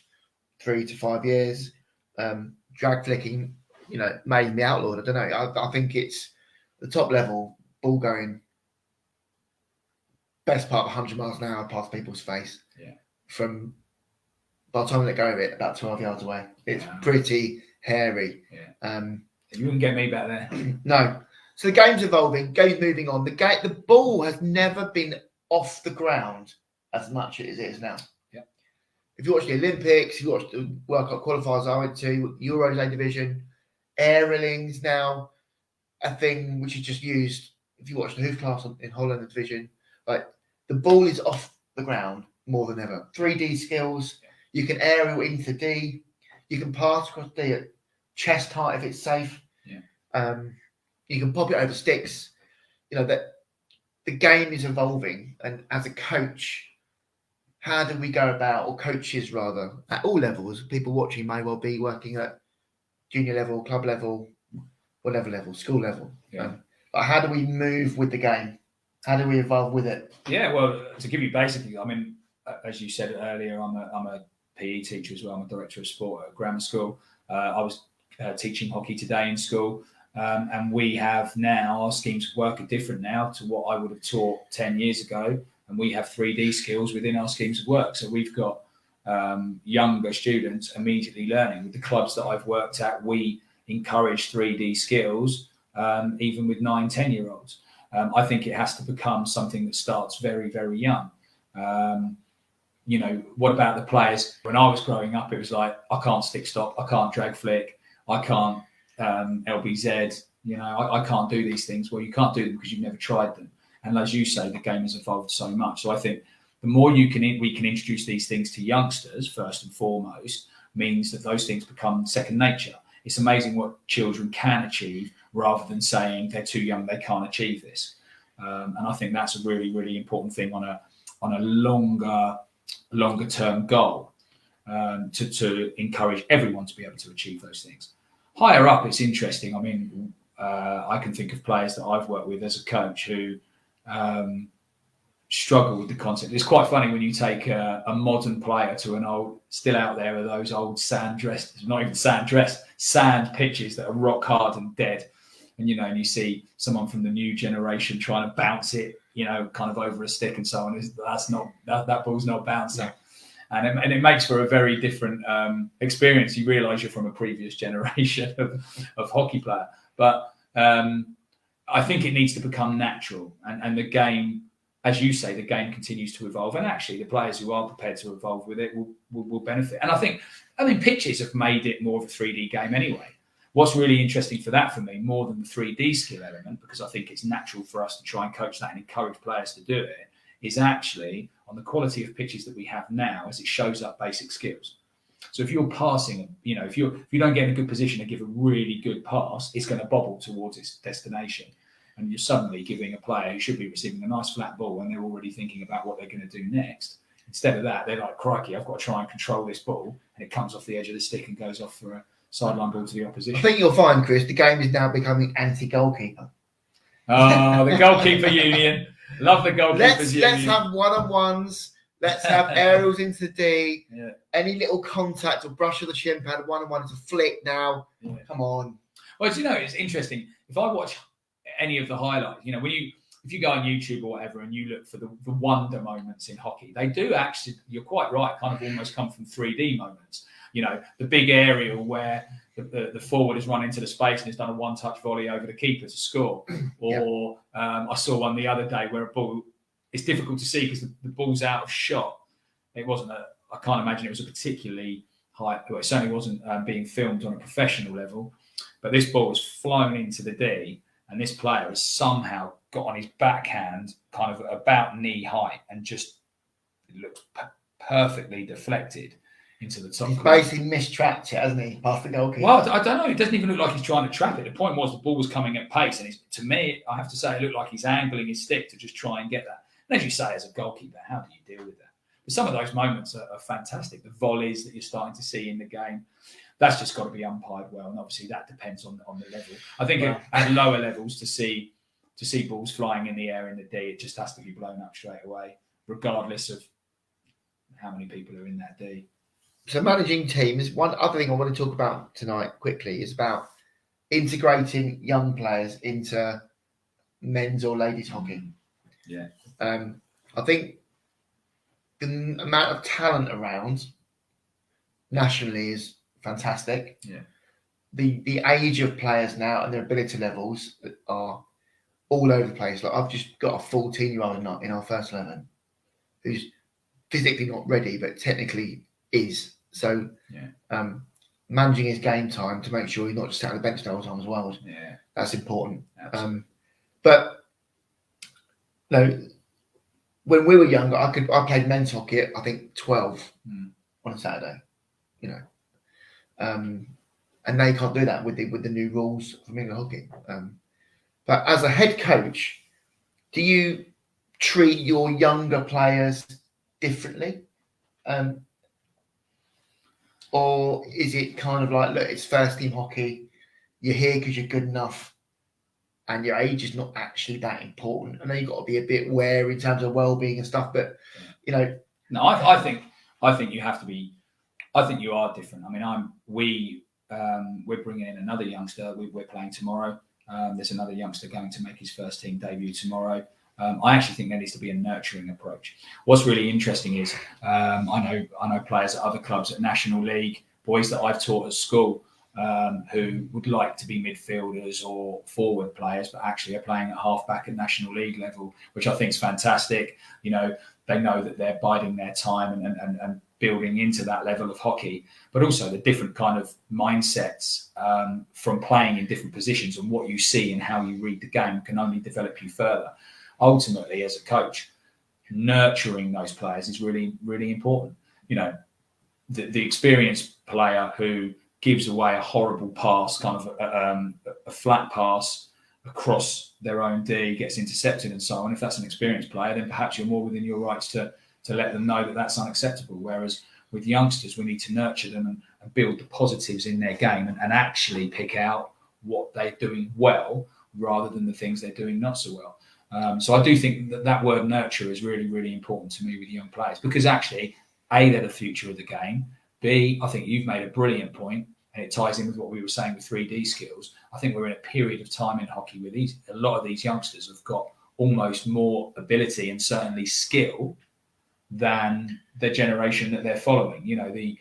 3 to 5 years. Drag flicking, may be outlawed. I don't know. I think it's the top level, ball going best part of 100 miles an hour past people's face. Yeah. From by the time they go of it, about 12 yards away. It's pretty hairy. Yeah. You wouldn't get me back there. No. So the game's evolving, game's moving on. The ball has never been off the ground as much as it is now. Yeah. If you watch the Olympics, if you watch the World Cup qualifiers I went to, Euros A division, aerialing's now a thing which is just used. If you watch the hoof class in Holland division, like the ball is off the ground more than ever. 3D skills. You can aerial into D. You can pass across D at chest height if it's safe. Yeah. You can pop it over sticks. That the game is evolving, and as a coach, how do we go about, or coaches rather, at all levels? People watching may well be working at junior level, club level, whatever level, school level. Yeah. But how do we move with the game? How do we evolve with it? Yeah, well, to give you basically, I mean, as you said earlier, I'm a PE teacher as well. I'm a director of sport at grammar school. I was teaching hockey today in school. And we have now, our schemes of work are different now to what I would have taught 10 years ago. And we have 3D skills within our schemes of work. So we've got younger students immediately learning. With the clubs that I've worked at, we encourage 3D skills, even with 9, 10-year-olds. I think it has to become something that starts very, very young. What about the players? When I was growing up, it was like, I can't stick stop, I can't drag flick, I can't LBZ, I can't do these things. Well, you can't do them because you've never tried them. And as you say, the game has evolved so much. So I think the more we can introduce these things to youngsters, first and foremost, means that those things become second nature. It's amazing what children can achieve rather than saying they're too young, they can't achieve this. And I think that's a really, really important thing on a longer term goal, to encourage everyone to be able to achieve those things. Higher up, it's interesting. I mean, I can think of players that I've worked with as a coach who struggle with the concept. It's quite funny when you take a modern player to an old, still out there are those old sand pitches that are rock hard and dead. And, and you see someone from the new generation trying to bounce it, kind of over a stick and so on. That ball's not bouncing. Yeah. And it makes for a very different experience. You realise you're from a previous generation of hockey player. But I think it needs to become natural. And the game, as you say, the game continues to evolve. And actually, the players who are prepared to evolve with it will benefit. And I think pitches have made it more of a 3D game anyway. What's really interesting for me, more than the 3D skill element, because I think it's natural for us to try and coach that and encourage players to do it, is actually on the quality of pitches that we have now as it shows up basic skills. So if you're passing, if you don't get in a good position to give a really good pass, it's going to bobble towards its destination. And you're suddenly giving a player who should be receiving a nice flat ball and they're already thinking about what they're going to do next. Instead of that, they're like, crikey, I've got to try and control this ball. And it comes off the edge of the stick and goes off for a sideline ball to the opposition. I think you'll find, Chris, the game is now becoming anti-goalkeeper. Oh, the goalkeeper union. Love the goalkeepers union. Let's have one-on-ones. Let's have aerials into D. Yeah. Any little contact or brush of the shin pad, one-on-one is a flick now. Yeah. Come on. Well, it's interesting. If I watch any of the highlights, if you go on YouTube or whatever and you look for the wonder moments in hockey, they do actually, you're quite right, kind of almost come from 3D moments. The big aerial where the forward has run into the space and has done a one-touch volley over the keeper to score. Or I saw one the other day where a ball, it's difficult to see because the ball's out of shot. It wasn't I can't imagine it was a particularly high, well, it certainly wasn't being filmed on a professional level, but this ball was flown into the D and this player has somehow got on his backhand kind of about knee height and just looked perfectly deflected into the top. He's basically mistrapped it, hasn't he, past the goalkeeper? Well, I don't know. It doesn't even look like he's trying to trap it. The point was the ball was coming at pace, and to me, I have to say, it looked like he's angling his stick to just try and get that. And as you say, as a goalkeeper, how do you deal with that? But some of those moments are fantastic. The volleys that you're starting to see in the game, that's just got to be umpired well, and obviously that depends on the level. I think at lower levels, to see balls flying in the air in the D, it just has to be blown up straight away, regardless of how many people are in that D. So managing teams, one other thing I want to talk about tonight quickly is about integrating young players into men's or ladies hockey. Yeah. I think the amount of talent around nationally is fantastic. Yeah. The age of players now and their ability levels are all over the place. Like I've just got a 14-year-old in our first 11 who's physically not ready, but technically is. So managing his game time to make sure he's not just sat on the bench the whole time as well. Yeah. That's important. Absolutely. When we were younger, I played men's hockey at, I think, 12 on a Saturday, and they can't do that with the new rules for England hockey. But as a head coach, do you treat your younger players differently? Or is it kind of like, look, it's first team hockey, you're here because you're good enough and your age is not actually that important? I know you've got to be a bit wary in terms of well-being and stuff, but, No, I think you have to be, I think you are different. I mean, we're bringing in another youngster. We're playing tomorrow. There's another youngster going to make his first team debut tomorrow. I actually think there needs to be a nurturing approach. What's really interesting is I know players at other clubs at National League, boys that I've taught at school who would like to be midfielders or forward players, but actually are playing at halfback at National League level, which I think is fantastic. They know that they're biding their time and building into that level of hockey, but also the different kind of mindsets from playing in different positions and what you see and how you read the game can only develop you further. Ultimately, as a coach, nurturing those players is really, really important. The experienced player who gives away a horrible pass, kind of a flat pass across their own D, gets intercepted and so on. If that's an experienced player, then perhaps you're more within your rights to let them know that that's unacceptable. Whereas with youngsters, we need to nurture them and build the positives in their game and actually pick out what they're doing well rather than the things they're doing not so well. So I do think that word nurture is really, really important to me with young players, because actually, A, they're the future of the game. B, I think you've made a brilliant point, and it ties in with what we were saying with 3D skills. I think we're in a period of time in hockey where a lot of these youngsters have got almost more ability and certainly skill than the generation that they're following. The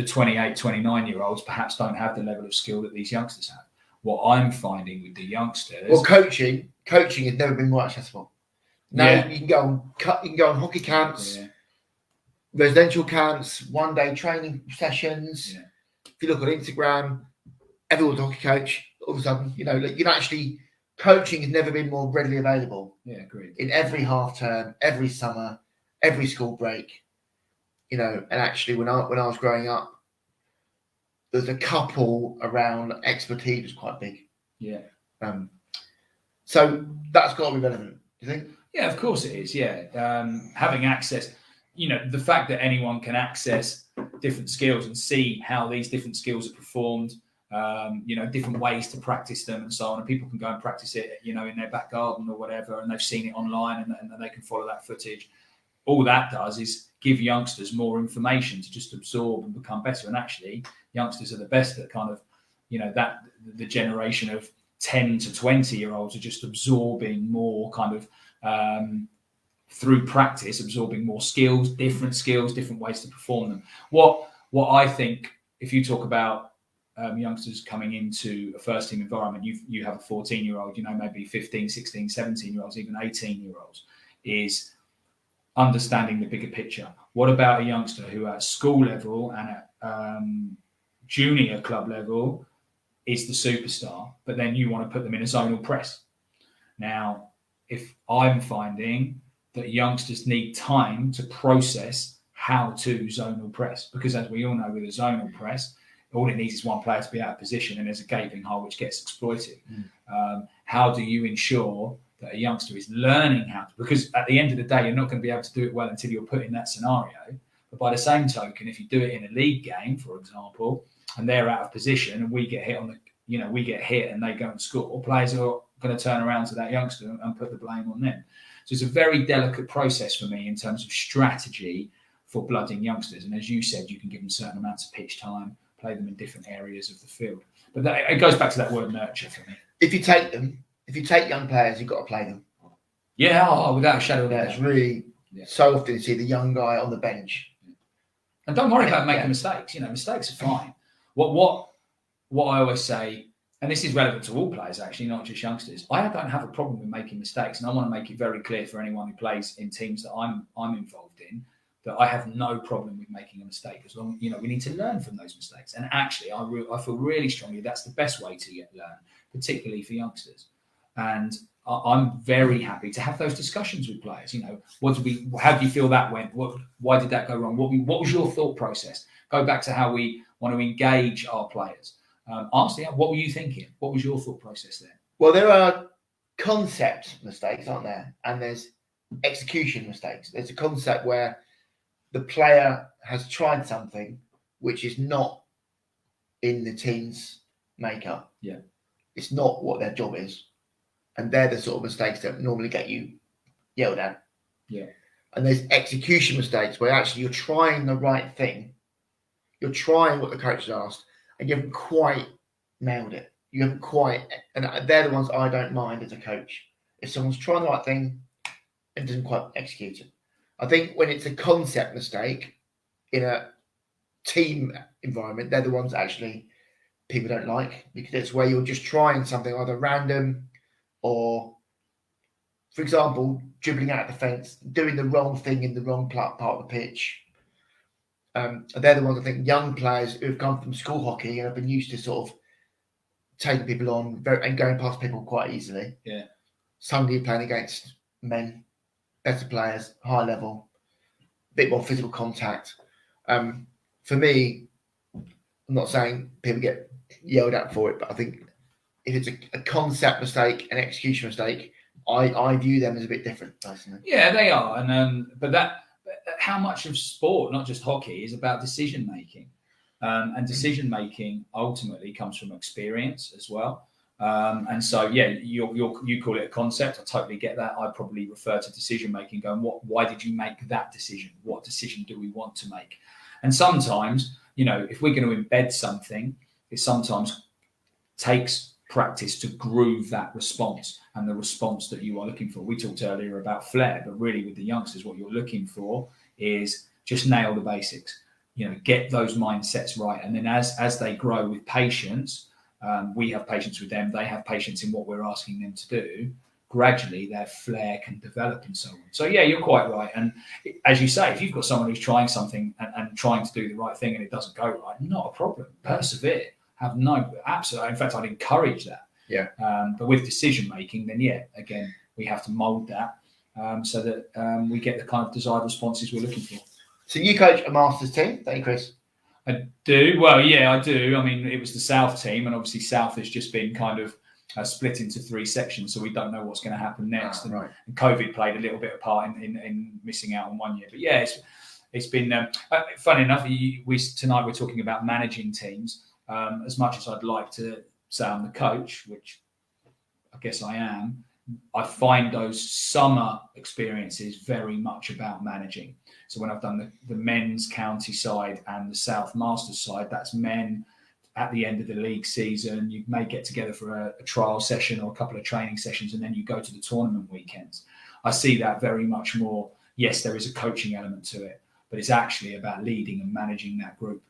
28, 29-year-olds perhaps don't have the level of skill that these youngsters have. What I'm finding with the youngsters... Well, coaching has never been more accessible. Now you can go on hockey camps, residential camps, one-day training sessions. Yeah. If you look on Instagram, everyone's a hockey coach. All of a sudden, you can actually coaching has never been more readily available. Yeah, agreed. In every half term, every summer, every school break, you know. And actually, when I was growing up, there's a couple around expertise was quite big. Yeah. So that's got to be relevant. Do you think? Yeah, of course it is. Yeah, having access, you know, the fact that anyone can access different skills and see how these different skills are performed, you know, different ways to practice them and so on. And people can go and practice it, you know, in their back garden or whatever, and they've seen it online and they can follow that footage. All that does is give youngsters more information to just absorb and become better. And actually, youngsters are the best at kind of, you know, that the generation of 10 to 20-year-olds are just absorbing more kind of through practice, absorbing more skills, different ways to perform them. What I think, if you talk about youngsters coming into a first team environment, you have a 14-year-old, you know, maybe 15, 16, 17-year-olds, even 18-year-olds, is understanding the bigger picture. What about a youngster who at school level and at junior club level is the superstar, but then you want to put them in a zonal press? Now, if I'm finding that youngsters need time to process how to zonal press, because as we all know with a zonal press, all it needs is one player to be out of position and there's a gaping hole which gets exploited. How do you ensure that a youngster is learning how to, because at the end of the day, you're not going to be able to do it well until you're put in that scenario. But by the same token, if you do it in a league game, for example, and they're out of position and we get hit on the, you know, we get hit and they go and score, players are going to turn around to that youngster and put the blame on them. So it's a very delicate process for me in terms of strategy for blooding youngsters. And as you said, you can give them certain amounts of pitch time, play them in different areas of the field. But it goes back to that word nurture for me. If you take young players, you've got to play them. Yeah, without a shadow of a doubt. It's really so often you see the young guy on the bench. And don't worry about making mistakes. You know, mistakes are fine. What I always say, and this is relevant to all players actually, not just youngsters, I don't have a problem with making mistakes, and I want to make it very clear for anyone who plays in teams that I'm involved in, that I have no problem with making a mistake, as long, you know, we need to learn from those mistakes. And actually, I feel really strongly that's the best way to learn, particularly for youngsters. And I'm very happy to have those discussions with players. You know, how do you feel that went? Why did that go wrong? What was your thought process? Go back to how we want to engage our players. Honestly, what were you thinking? What was your thought process there? Well, there are concept mistakes, aren't there? And there's execution mistakes. There's a concept where the player has tried something which is not in the team's makeup. Yeah. It's not what their job is. And they're the sort of mistakes that normally get you yelled at. Yeah. And there's execution mistakes where actually you're trying the right thing. You're trying what the coach has asked, and you haven't quite nailed it. You haven't quite, and they're the ones I don't mind as a coach. If someone's trying the right thing and doesn't quite execute it. I think when it's a concept mistake in a team environment, they're the ones that actually people don't like, because it's where you're just trying something either random or, for example, dribbling out of the fence, doing the wrong thing in the wrong part of the pitch. They're the ones, I think, young players who have come from school hockey and have been used to sort of taking people on and going past people quite easily. Yeah. Suddenly playing against men, better players, high level, a bit more physical contact. For me, I'm not saying people get yelled at for it, but I think if it's a concept mistake, an execution mistake, I view them as a bit different, personally. Yeah, they are. And but how much of sport, not just hockey, is about decision making, and decision making ultimately comes from experience as well. And so, yeah, you call it a concept. I totally get that. I probably refer to decision making, going, why did you make that decision? What decision do we want to make? And sometimes, you know, if we're going to embed something, it sometimes takes practice to groove that response and the response that you are looking for. We talked earlier about flair, but really with the youngsters, what you're looking for is just nail the basics, you know, get those mindsets right. And then as they grow with patience, we have patience with them, they have patience in what we're asking them to do, gradually their flair can develop and so on. So yeah, you're quite right. And as you say, if you've got someone who's trying something and trying to do the right thing and it doesn't go right, not a problem. Persevere. Have no, absolutely. In fact, I'd encourage that. Yeah. But with decision making, then again, we have to mould that so that we get the kind of desired responses we're looking for. So you coach a Masters team, don't you, Chris? I do. Well, yeah, I do. I mean, it was the South team, and obviously South has just been kind of split into 3 sections, so we don't know what's going to happen next. Right. And COVID played a little bit of part in missing out on 1 year. But yeah, it's been funny enough. Tonight we're talking about managing teams. As much as I'd like to say I'm the coach, which I guess I am, I find those summer experiences very much about managing. So when I've done the men's county side and the South Masters side, that's men at the end of the league season. You may get together for a trial session or a couple of training sessions, and then you go to the tournament weekends. I see that very much more. Yes, there is a coaching element to it, but it's actually about leading and managing that group.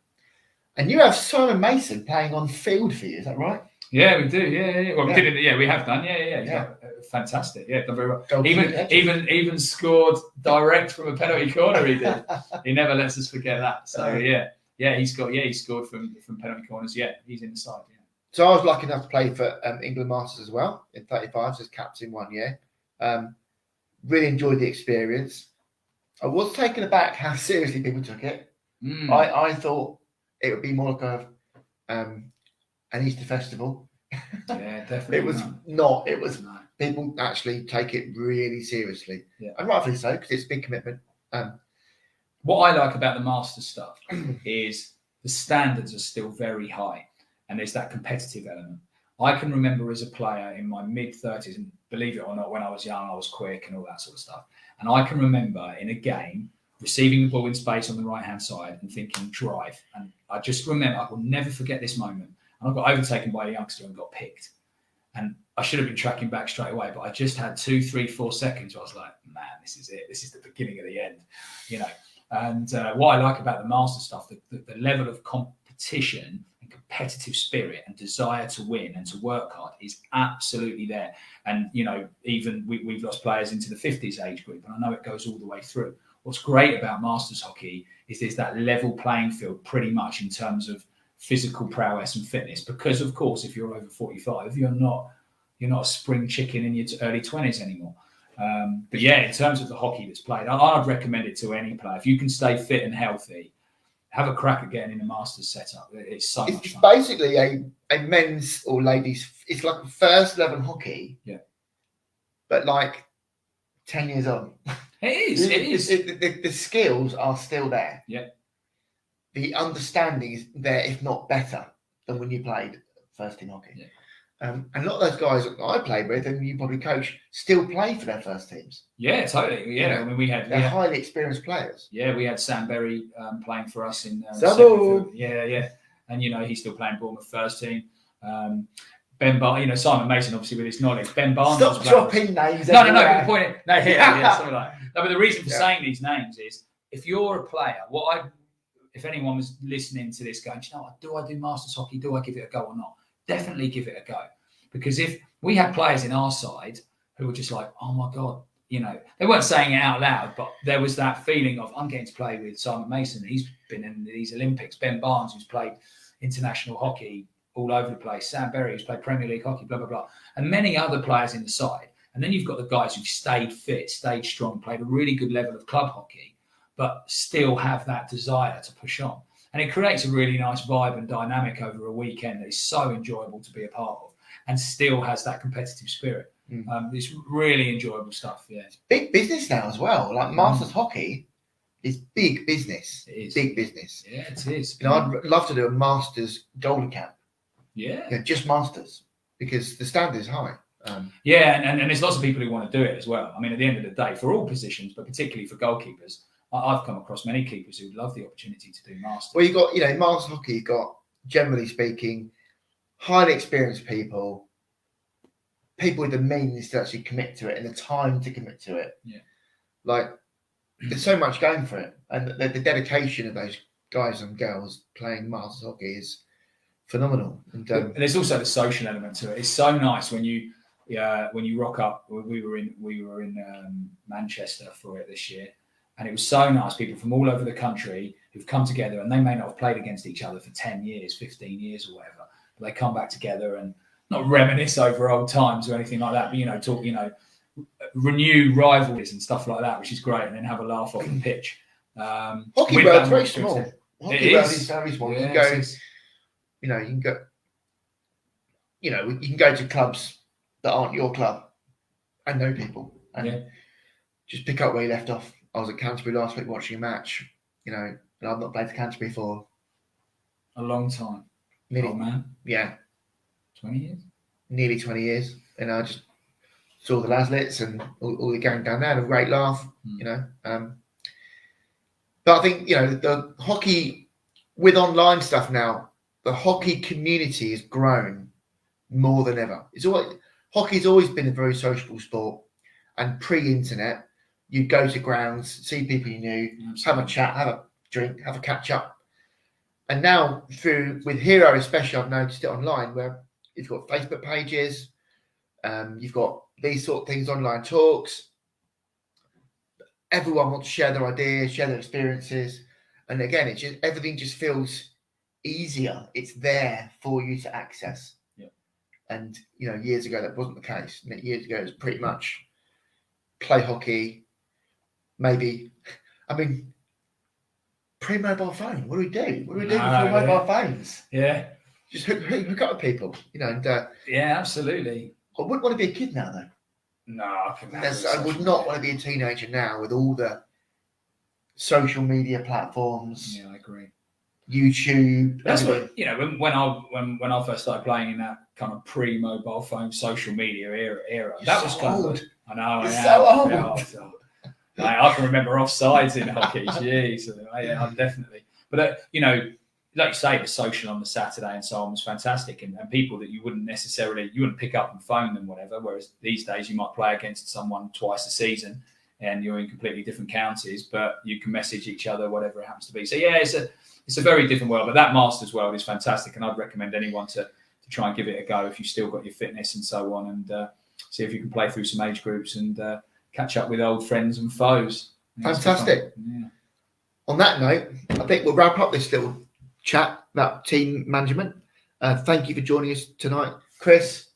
And you have Simon Mason playing on field for you, is that right? Yeah, we do. Yeah. Well, we did it. Yeah, we have done. Yeah. Fantastic. Yeah, done very well. Even scored direct from a penalty corner. He did. He never lets us forget that. So he scored from penalty corners. Yeah, he's in the side. Yeah. So I was lucky enough to play for England Masters as well in 35s as captain 1 year. Really enjoyed the experience. I was taken aback how seriously people took it. I thought it would be more like an Easter festival. Yeah, definitely. It was not. It was people actually take it really seriously, and rightfully so, because it's a big commitment. What I like about the Masters stuff is the standards are still very high, and there's that competitive element. I can remember as a player in my mid-30s, and believe it or not, when I was young, I was quick and all that sort of stuff. And I can remember in a game receiving the ball in space on the right-hand side and thinking drive. And I just remember, I will never forget this moment. And I got overtaken by a youngster and got picked. And I should have been tracking back straight away, but I just had 2, 3, 4 seconds where I was like, man, this is it. This is the beginning of the end, And what I like about the master stuff, the level of competition and competitive spirit and desire to win and to work hard is absolutely there. And, even we've lost players into the 50s age group, and I know it goes all the way through. What's great about Masters hockey is there's that level playing field pretty much in terms of physical prowess and fitness, because of course if you're over 45 you're not a spring chicken in your early 20s anymore. But yeah, in terms of the hockey that's played, I'd recommend it to any player. If you can stay fit and healthy, have a crack at getting in a Masters setup. It's so much fun. Basically a men's or ladies, it's like first level hockey, but like 10 years on. It is. The skills are still there. Yeah. The understanding is there, if not better, than when you played first team hockey. Yeah. And a lot of those guys that I played with, and you probably coach, still play for their first teams. Yeah, totally. Yeah, I mean, they're highly experienced players. Yeah, we had Sam Berry playing for us in Yeah. And he's still playing Bournemouth first team. Ben Barnes, Simon Mason, obviously with his knowledge. Ben Barnes. Stop dropping names. No. The point. Something like that. No, but the reason for saying these names is if you're a player, if anyone was listening to this going, do I do Masters hockey? Do I give it a go or not? Definitely give it a go. Because if we had players in our side who were just like, oh my God, they weren't saying it out loud, but there was that feeling of, I'm getting to play with Simon Mason. He's been in these Olympics. Ben Barnes, who's played international hockey all over the place. Sam Berry, who's played Premier League hockey, blah, blah, blah. And many other players in the side. And then you've got the guys who've stayed fit, stayed strong, played a really good level of club hockey, but still have that desire to push on. And it creates a really nice vibe and dynamic over a weekend that is so enjoyable to be a part of and still has that competitive spirit. It's really enjoyable stuff, yeah. It's big business now as well. Like Masters hockey is big business. It is. Big business. Yeah, it is. I'd love to do a Masters Golden Camp. Yeah. Just Masters, because the standard is high. And there's lots of people who want to do it as well. I mean, at the end of the day, for all positions, but particularly for goalkeepers, I've come across many keepers who love the opportunity to do Masters. Well, you've got, Masters hockey, you've got, generally speaking, highly experienced people with the means to actually commit to it and the time to commit to it. Yeah. Like, there's so much going for it. And the dedication of those guys and girls playing Masters hockey is phenomenal. And there's also the social element to it. It's so nice when you rock up. We were in Manchester for it this year. And it was so nice, people from all over the country who've come together, and they may not have played against each other for 10 years, 15 years or whatever, but they come back together and not reminisce over old times or anything like that, but, you know, talk, you know, renew rivalries and stuff like that, which is great, and then have a laugh off the pitch. Hockey world's very small. Hockey world is very small. Yeah, you can go, you know, you can go, you know, you can go to clubs that aren't your club and know people, and just pick up where you left off. I was at Canterbury last week watching a match, you know, and I've not played for Canterbury for a long time. Nearly, oh man, 20 years, nearly 20 years, and I just saw the Laslets and all the gang down there, had a great laugh, you know. But I think, you know, the hockey with online stuff now, the hockey community has grown more than ever. Hockey's always been a very sociable sport, and pre-internet, you'd go to grounds, see people you knew, have a chat, have a drink, have a catch up. And now with Hero especially, I've noticed it online, where you've got Facebook pages, you've got these sort of things, online talks. Everyone wants to share their ideas, share their experiences, and again, everything just feels easier. It's there for you to access. Yeah. And you know, years ago that wasn't the case. Years ago it was pretty much play hockey. Maybe, I mean, pre-mobile phone. What do we do? What do we do before mobile phones? Yeah. Just hook up with people, you know. And yeah, absolutely. I wouldn't want to be a kid now, though. No, I would not want to be a teenager now with all the social media platforms. Yeah, I agree. YouTube. That's what, you know, when I first started playing in that kind of pre-mobile phone social media era, that was kind of. I know. I can remember offsides in hockey. Jeez, yeah, definitely. But you know, like you say, the social on the Saturday and so on was fantastic, and people that you wouldn't pick up and phone them, whatever. Whereas these days you might play against someone twice a season, and you're in completely different counties, but you can message each other, whatever it happens to be. So yeah, it's a very different world. But that Masters world is fantastic, and I'd recommend anyone to try and give it a go if you've still got your fitness and so on, and see if you can play through some age groups and catch up with old friends and foes. Fantastic. Yeah. On that note, I think we'll wrap up this little chat about team management. Thank you for joining us tonight, Chris.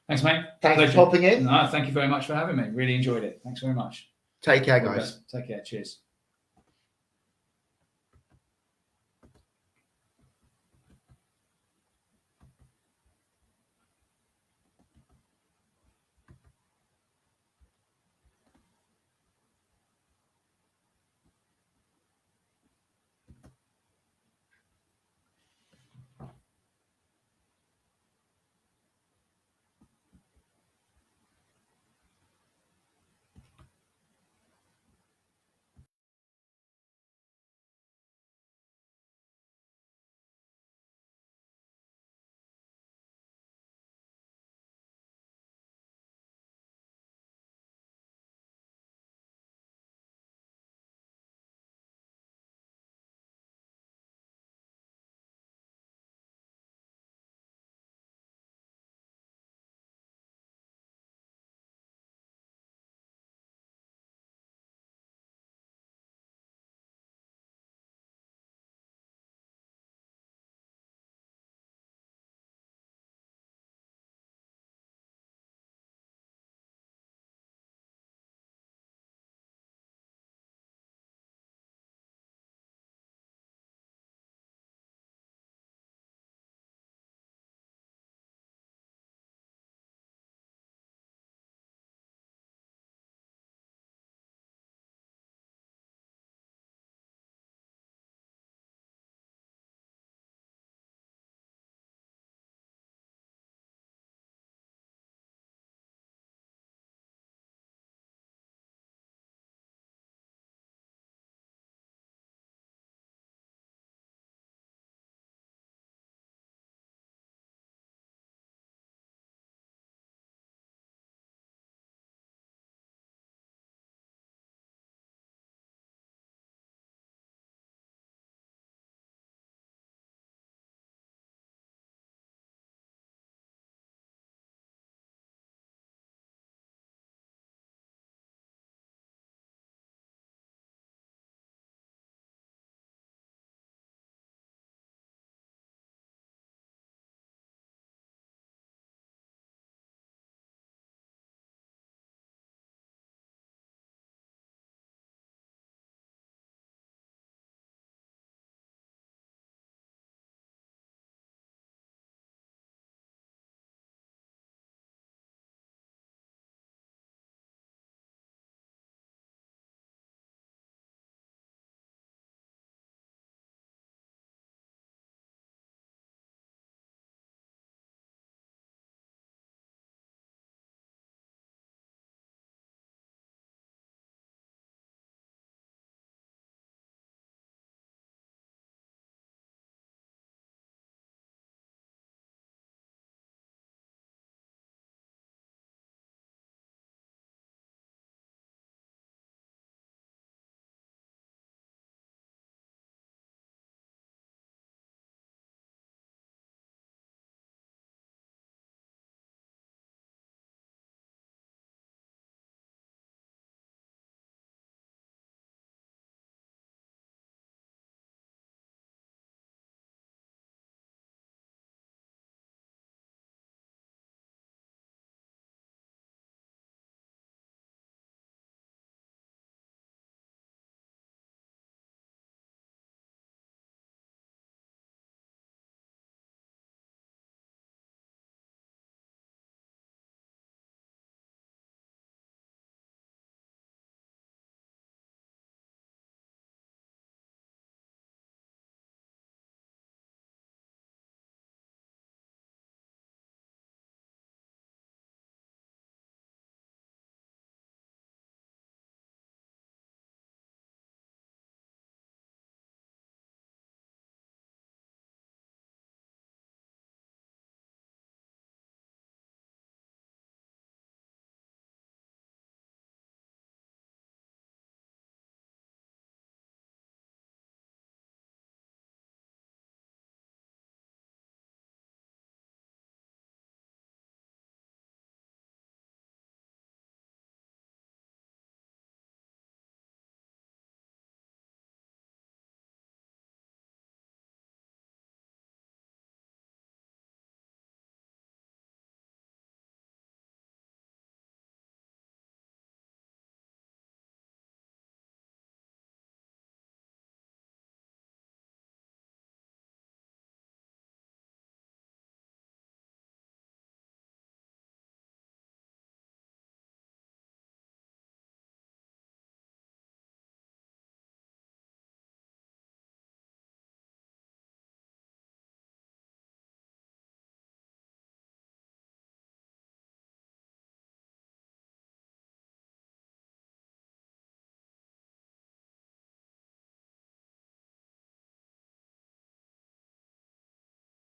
Thanks, mate. Thanks for popping in. No, thank you very much for having me. Really enjoyed it. Thanks very much. Take care, guys. Take care. Cheers.